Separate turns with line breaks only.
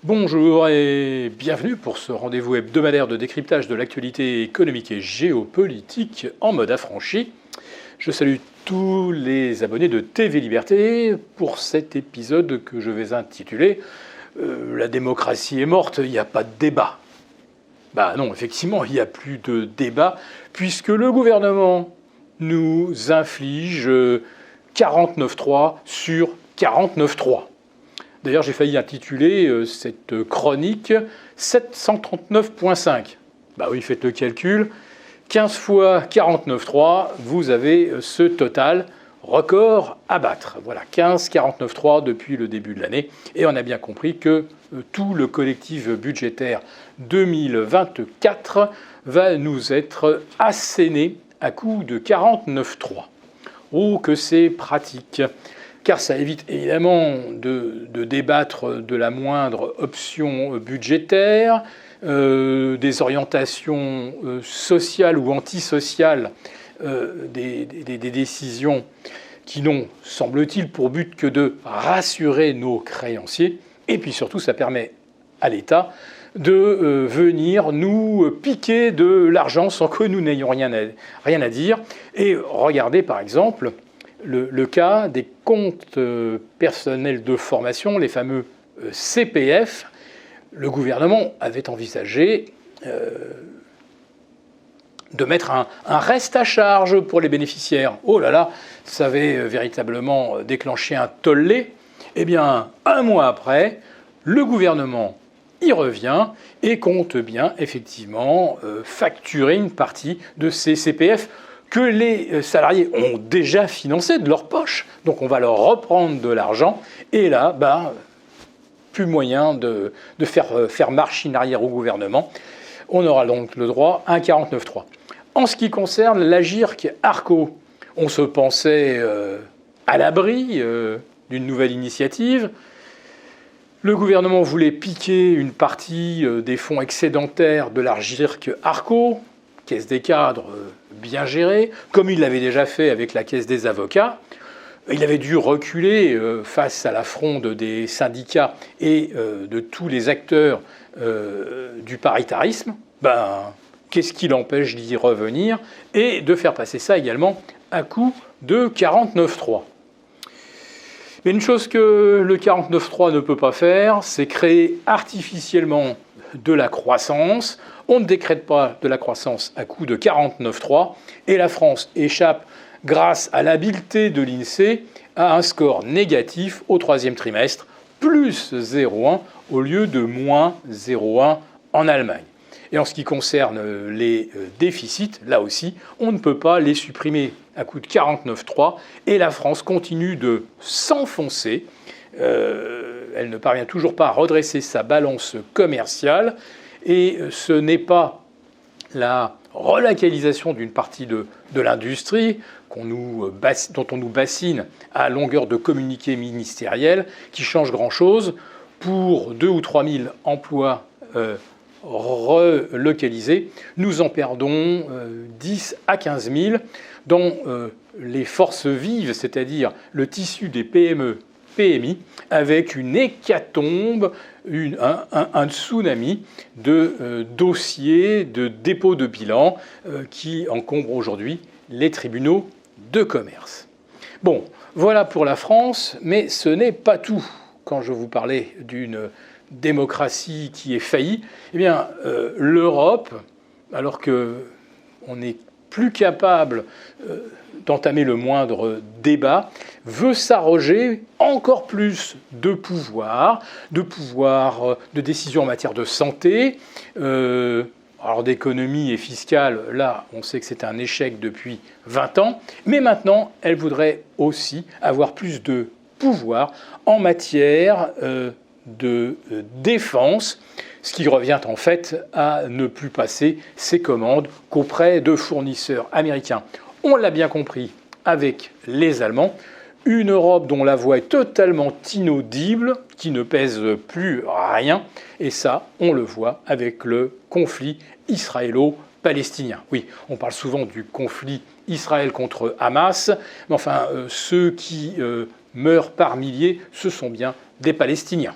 Bonjour et bienvenue pour ce rendez-vous hebdomadaire de décryptage de l'actualité économique et géopolitique en mode affranchi. Je salue tous les abonnés de TV Liberté pour cet épisode que je vais intituler La démocratie est morte, il n'y a pas de débat. Bah non, effectivement, il n'y a plus de débat puisque le gouvernement nous inflige 49.3 sur 49.3. D'ailleurs, j'ai failli intituler cette chronique 739.5. Bah oui, faites le calcul. 15 fois 49.3, vous avez ce total record à battre. Voilà, 49.3 depuis le début de l'année. Et on a bien compris que tout le collectif budgétaire 2024 va nous être asséné à coup de 49.3. Oh, que c'est pratique! Car ça évite évidemment de débattre de la moindre option budgétaire, des orientations sociales ou antisociales, des décisions qui n'ont, semble-t-il, pour but que de rassurer nos créanciers. Et puis surtout, ça permet à l'État de venir nous piquer de l'argent sans que nous n'ayons rien à dire. Et regardez par exemple le cas des comptes personnels de formation, les fameux CPF. Le gouvernement avait envisagé de mettre un reste à charge pour les bénéficiaires. Oh là là, ça avait véritablement déclenché un tollé. Eh bien, un mois après, le gouvernement y revient et compte bien effectivement facturer une partie de ces CPF que les salariés ont déjà financé de leur poche. Donc on va leur reprendre de l'argent. Et là, plus moyen de faire marche in arrière au gouvernement. On aura donc le droit à un 49.3. En ce qui concerne l'Agirc Arco, on se pensait à l'abri d'une nouvelle initiative. Le gouvernement voulait piquer une partie des fonds excédentaires de l'Agirc Arco, caisse des cadres bien gérée, comme il l'avait déjà fait avec la caisse des avocats. Il avait dû reculer face à la fronde des syndicats et de tous les acteurs du paritarisme. Qu'est-ce qui l'empêche d'y revenir et de faire passer ça également à coup de 49.3 ? Mais une chose que le 49.3 ne peut pas faire, c'est créer artificiellement de la croissance. On ne décrète pas de la croissance à coup de 49.3 et la France échappe, grâce à l'habileté de l'INSEE, à un score négatif au troisième trimestre, plus 0,1 au lieu de moins 0,1 en Allemagne. Et en ce qui concerne les déficits, là aussi, on ne peut pas les supprimer à coup de 49.3 et la France continue de s'enfoncer. Elle ne parvient toujours pas à redresser sa balance commerciale et ce n'est pas la relocalisation d'une partie de l'industrie dont on nous bassine à longueur de communiqué ministériel qui change grand-chose. Pour 2 ou 3 000 emplois relocalisés, nous en perdons 10 à 15 000 dans les forces vives, c'est-à-dire le tissu des PME, PMI, avec une hécatombe, un tsunami de dossiers, de dépôts de bilan qui encombrent aujourd'hui les tribunaux de commerce. Bon, voilà pour la France, mais ce n'est pas tout. Quand je vous parlais d'une démocratie qui est faillie, eh bien, l'Europe, alors qu'on n'est plus capable d'entamer le moindre débat, veut s'arroger encore plus de pouvoir de décision en matière de santé, alors d'économie et fiscale, là, on sait que c'est un échec depuis 20 ans, mais maintenant, elle voudrait aussi avoir plus de pouvoir en matière de défense, ce qui revient en fait à ne plus passer ses commandes qu'auprès de fournisseurs américains. On l'a bien compris avec les Allemands, une Europe dont la voix est totalement inaudible, qui ne pèse plus rien, et ça, on le voit avec le conflit israélo-palestinien. Oui, on parle souvent du conflit Israël contre Hamas, mais enfin, ceux qui meurent par milliers, ce sont bien des Palestiniens.